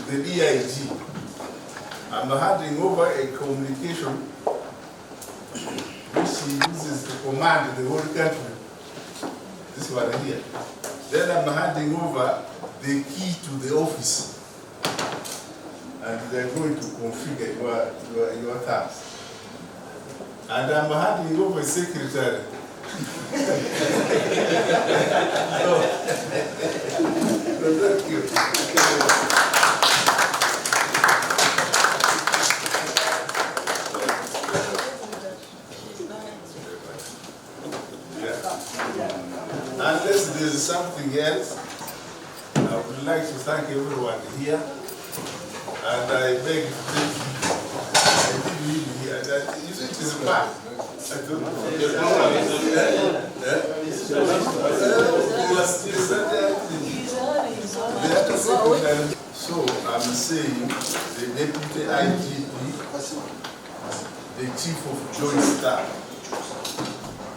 the EIG. I'm handing over a communication which he uses to command the whole country. This one here. Then I'm handing over the key to the office. And they're going to configure your tabs. And I'm handing over a secretary. Thank you. Unless there is something else, I would like to thank everyone here. And I beg you, I didn't leave here. You see, it is a path. I don't know. So I'm saying the Deputy IGP, the Chief of Joint Staff,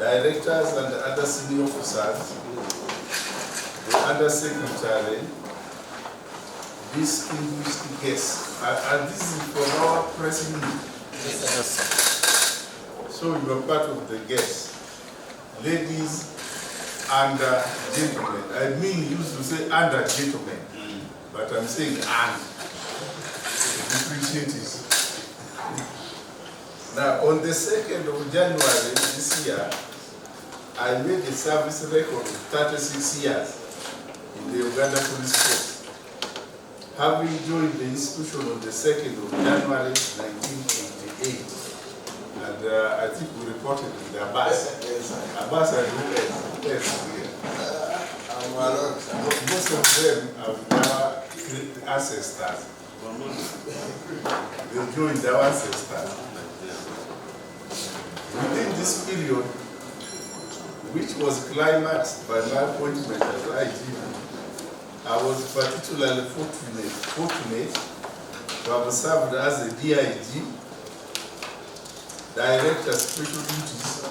Directors and other senior officers, the Undersecretary, distinguished guests, and this is for our pressing need. So you are part of the guests, ladies and gentlemen. I mean, used to say under gentlemen, but I'm saying and. Differentiate it. Now, on the 2nd of January this year, I made a service record of 36 years in the Uganda Police Force, having joined the institution on the 2nd of January 1988. And I think we reported in the Abbas. Abbas and who else here? Most of them have now ancestors. They joined our ancestors. Within this period, which was climaxed by my appointment as IGP, I was particularly fortunate to have served as a DIG, Director Special Duties,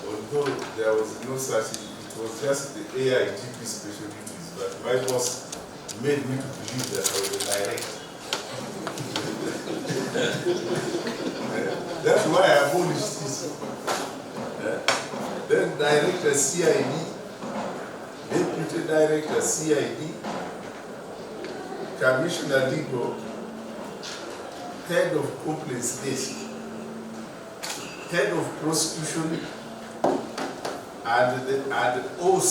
although there was no such, it was just the AIGP Special Duties, but my boss made me to believe that I was a director. That's why I abolished this. Then Director CID, Deputy Director CID, Commissioner Legal, Head of Complaints Desk, Head of Prosecution, and OC,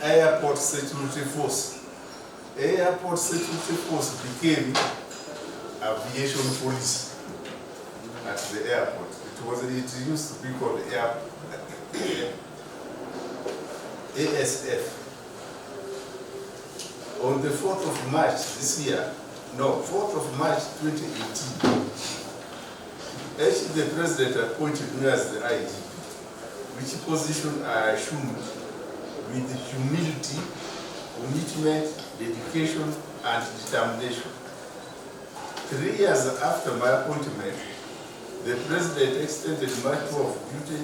Airport Security Force. Airport Security Force became Aviation Police at the airport. It used to be called ASF. On the 4th of March this year, no, 4th of March 2018, actually the President appointed me as the IGP, which position I assumed with humility, commitment, dedication, and determination. 3 years after my appointment, the President extended my tour of duty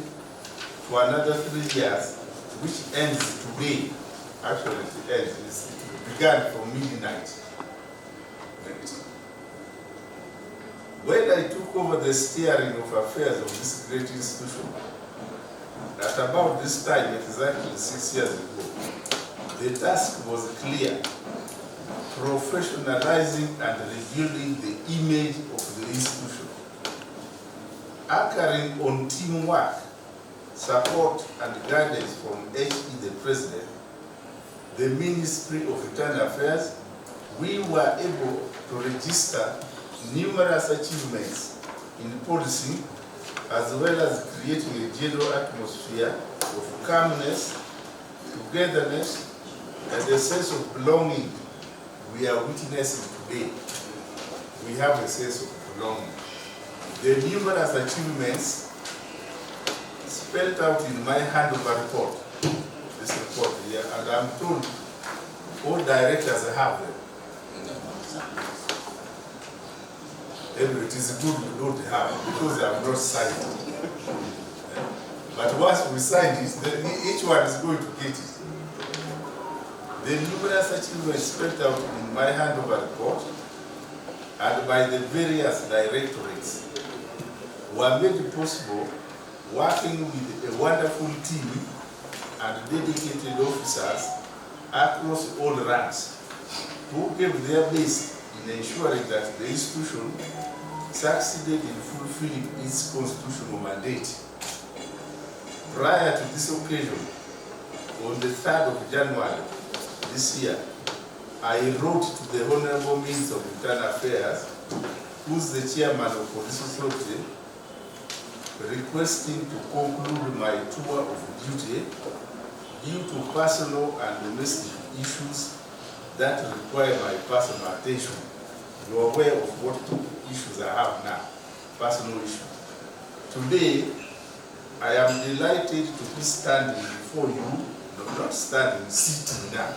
for another 3 years, which ends today. Actually, it ends. It began from midnight. When I took over the steering of affairs of this great institution, at about this time, exactly 6 years ago, the task was clear: professionalizing and rebuilding the image of the institution, anchoring on teamwork, support and guidance from HE the President, the Ministry of Internal Affairs. We were able to register numerous achievements in policing, as well as creating a general atmosphere of calmness, togetherness, and a sense of belonging we are witnessing today. We have a sense of belonging. The numerous achievements spelled out in my handover report, this report here, and I'm told all directors have them. Anyway, it is good we don't have, because they have not signed it. But once we sign it, then each one is going to get it. The numerous achievements spelled out in my handover report and by the various directorates were made possible working with a wonderful team and dedicated officers across all ranks who gave their best in ensuring that the institution succeeded in fulfilling its constitutional mandate. Prior to this occasion, on the 3rd of January this year, I wrote to the Honorable Minister of Internal Affairs, who's the chairman of Police Authority, requesting to conclude my tour of duty due to personal and domestic issues that require my personal attention. You are aware of what issues I have now, personal issues. Today, I am delighted to be standing before you, no, not standing, sitting now,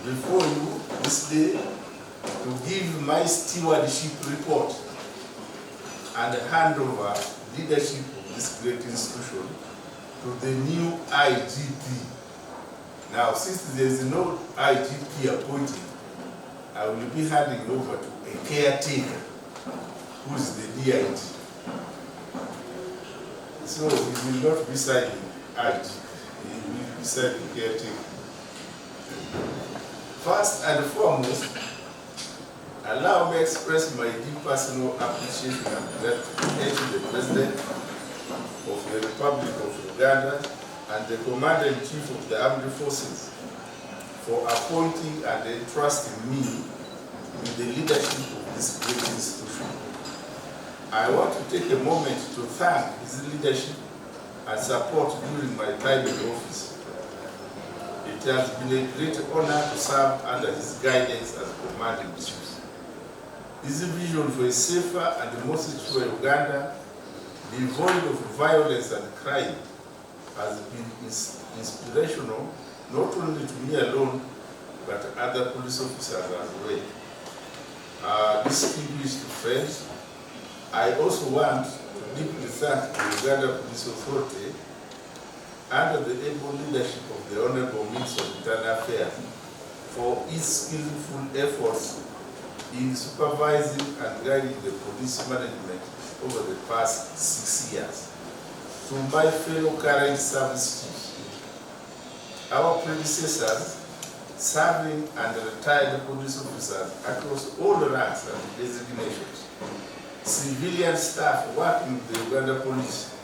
before you this day to give my stewardship report and hand over leadership of this great institution to the new IGP. Now, since there is no IGP appointed, I will be handing over to a caretaker, who is the DIG. So he will not be signing IGP, he will be signing caretaker. First and foremost, allow me to express my deep personal appreciation and gratitude to the President of the Republic of Uganda and the Commander-in-Chief of the Armed Forces for appointing and entrusting me with the leadership of this great institution. I want to take a moment to thank his leadership and support during my time in office. It has been a great honor to serve under his guidance as Commander-in-Chief. His vision for a safer and more secure Uganda, devoid of violence and crime, has been inspirational not only to me alone, but other police officers as well. Distinguished friends, I also want to deeply thank the Uganda Police Authority under the able leadership of the Honorable Minister of Internal Affairs for its skillful efforts in supervising and guiding the police management over the past 6 years. To my fellow current service chiefs, our predecessors, serving and retired police officers across all ranks and designations, civilian staff working with the Uganda Police,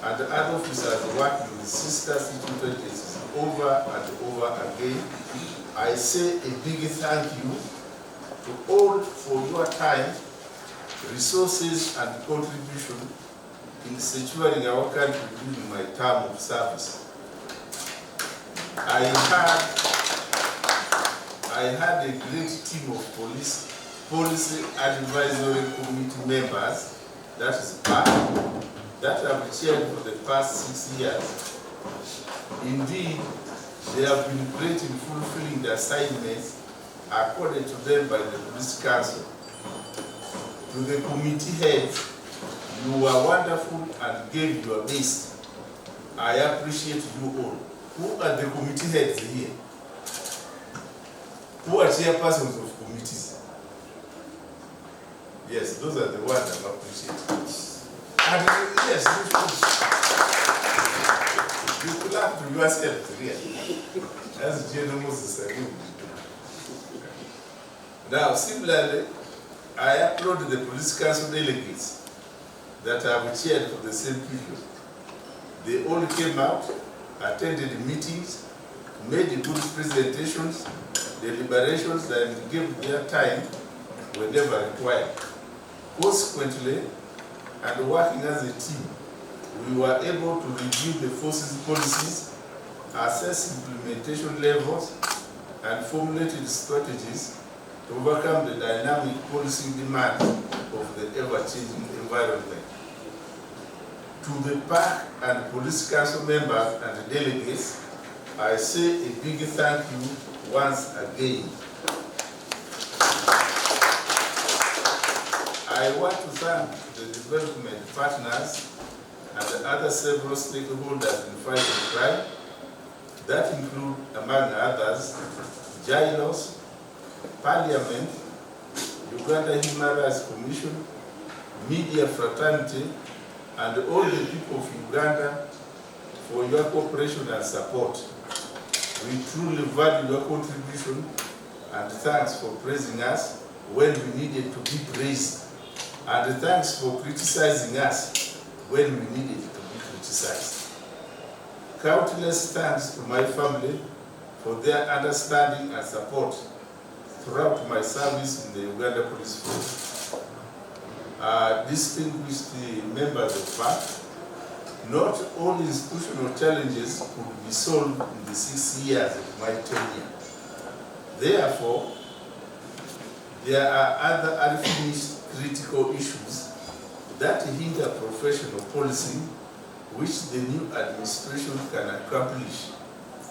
and other officers working with sister security agencies over and over again, I say a big thank you to all for your time, resources, and contribution in securing our country during my term of service. I had a great team of policy advisory committee members, that is PAC, that have chaired for the past 6 years. Indeed, they have been great in fulfilling the assignments accorded to them by the Police Council. To the committee heads, you were wonderful and gave your best. I appreciate you all. Who are the committee heads here? Who are chairpersons of committees? Yes, those are the ones I appreciate. And yes, you clap to yourself, really. As General Moses said. Now, similarly, I applaud the Police Council delegates that have chaired for the same period. They all came out, attended meetings, made good presentations, deliberations, and gave their time whenever required. Consequently, and working as a team, we were able to review the forces policies, assess implementation levels, and formulated strategies to overcome the dynamic policing demands of the ever-changing environment. To the PAC and Police Council members and delegates, I say a big thank you once again. I want to thank the development partners and the other several stakeholders in fighting crime, that include, among others, JILOS, Parliament, Uganda Human Rights Commission, Media Fraternity, and all the people of Uganda for your cooperation and support. We truly value your contribution and thanks for praising us when we needed to be praised, and thanks for criticizing us when we needed to be criticized. Countless thanks to my family for their understanding and support throughout my service in the Uganda Police Force. Distinguished members of FAC, not all institutional challenges could be solved in the 6 years of my tenure. Therefore, there are other unfinished critical issues that hinder professional policing which the new administration can accomplish.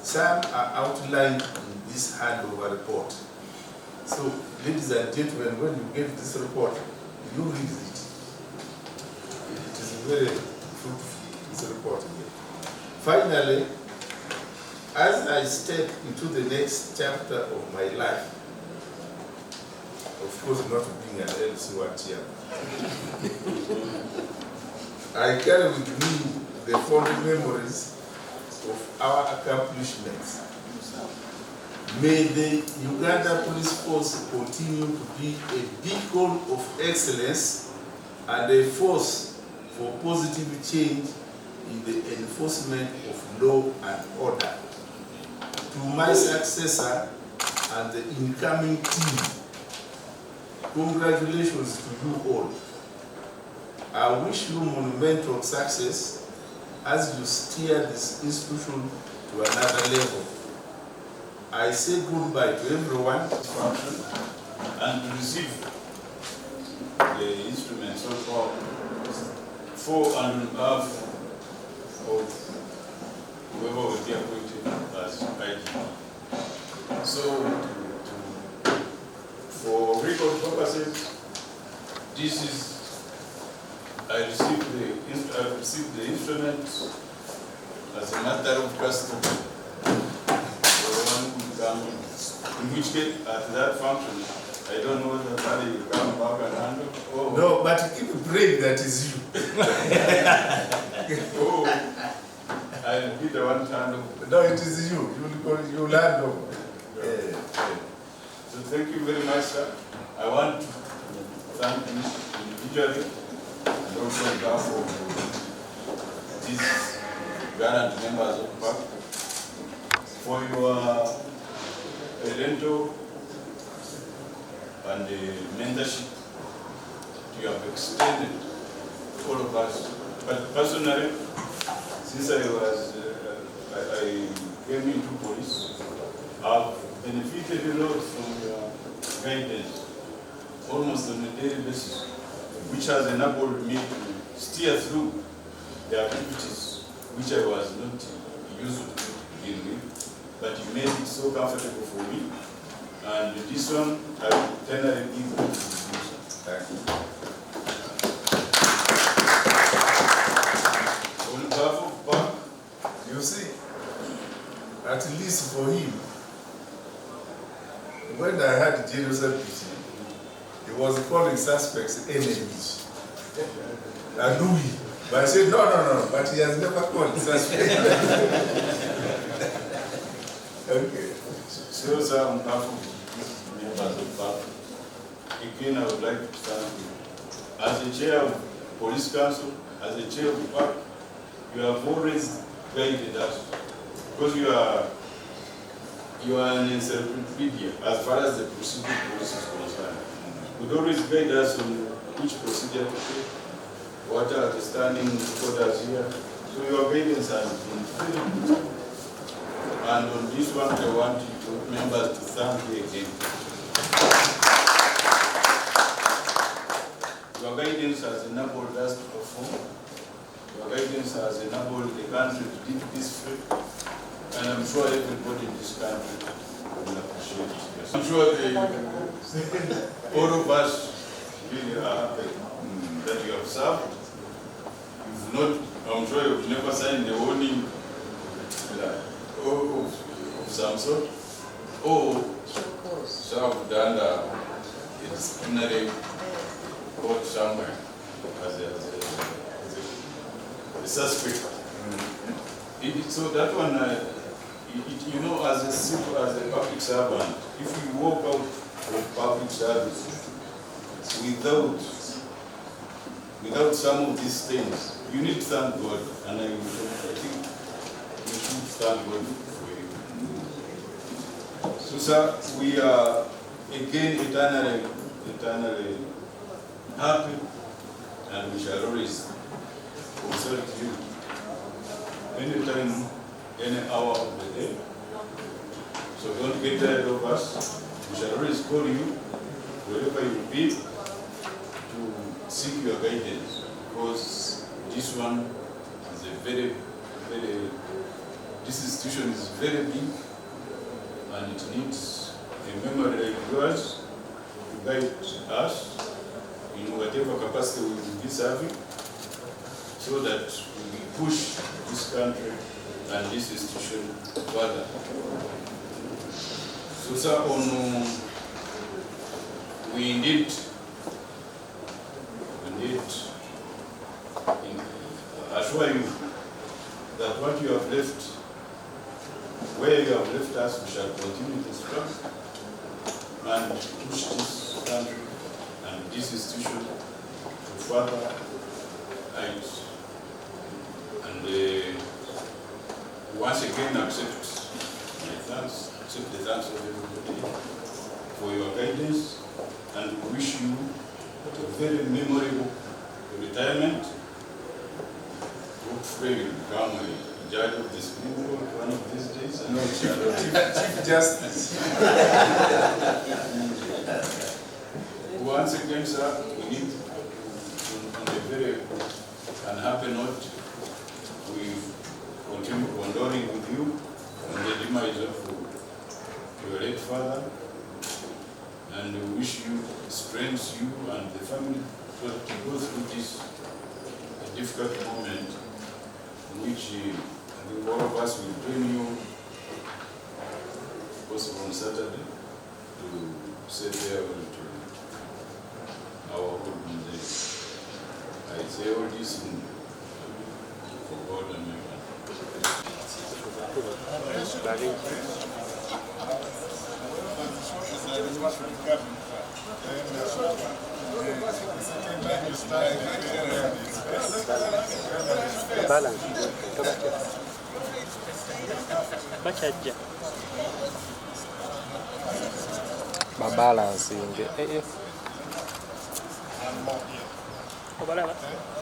Some are outlined in this handover report. So, ladies and gentlemen, when you get this report, you read it. It is very fruitful, this report here. Finally, as I step into the next chapter of my life, of course not being an LC1 chairman, I carry with me the fond memories of our accomplishments. May the Uganda Police Force continue to be a beacon of excellence and a force for positive change in the enforcement of law and order. To my successor and the incoming team, congratulations to you all. I wish you monumental success as you steer this institution to another level. I say goodbye to everyone and to receive the instruments so far for and above of whoever will be appointed as IGP. So, for record purposes, this is I received the instrument as a matter of custom. In which case, at that function, I don't know whether somebody will come back and handle. Oh. No, but keep praying that is you. Oh, I'll be the one to handle. No, it is you. You will handle. So thank you very much, sir. I want to thank you individually and also on behalf of these gallant members of PAC for your rental and the mentorship you have extended to all of us. But personally, since I came into police, I've benefited a lot from your guidance, almost on a daily basis, which has enabled me to steer through the activities which I was not used to begin with. But you made it so comfortable for me. And this one, I will tenderly give you. Thank you. On behalf of PAC, You see, at least for him, when I had Jerusalem preaching, he was calling suspects enemies. And Louis. But I said, no, but he has never called suspects. Okay. So, sir, on behalf of members of PAC, again, I would like to thank you. As the chair of Police Council, as the chair of PAC, you have always guided us, because you are an encyclopedia as far as the procedure police is concerned. You would always guide us on which procedure to take, what are the standing orders here. So your guidance has been very good. And on this one, I want you members to thank you again. Your guidance has enabled us to perform. Your guidance has enabled the country to live peacefully. And I'm sure everybody in this country will appreciate it. I'm sure all of us really are happy that you have served. You've not, I'm sure you've never signed a warning. of some sort, or served under a disciplinary court somewhere as a suspect. So that one, you know, as a public servant, if you walk out of public service without some of these things, you need to thank God, and I think we should thank God for you. So, sir, we are again eternally happy, and we shall always consult you anytime, any hour of the day. So don't get tired of us. We shall always call you wherever you be to seek your guidance, because this one is a very, this institution is very big, and it needs a memory like yours to guide us in whatever capacity we will be serving, so that we push this country and this institution further. So, sir, we indeed assure you that what you have left, where you have left us, we shall continue to struggle and push this country and this institution to further heights. And once again, accept the thanks of everybody for your guidance, and we wish you a very memorable retirement. Hopefully you become a judge of the Supreme Court one of these days. No, Chief Justice. Once again, sir, we need, on a very unhappy note, we continue condoling with you on the demise of your late father, and we wish you strength, you and the family, to go through this difficult moment in which I think all of us will join you, possible on Saturday, to say farewell to our old days. I say all this for God and man. Balance.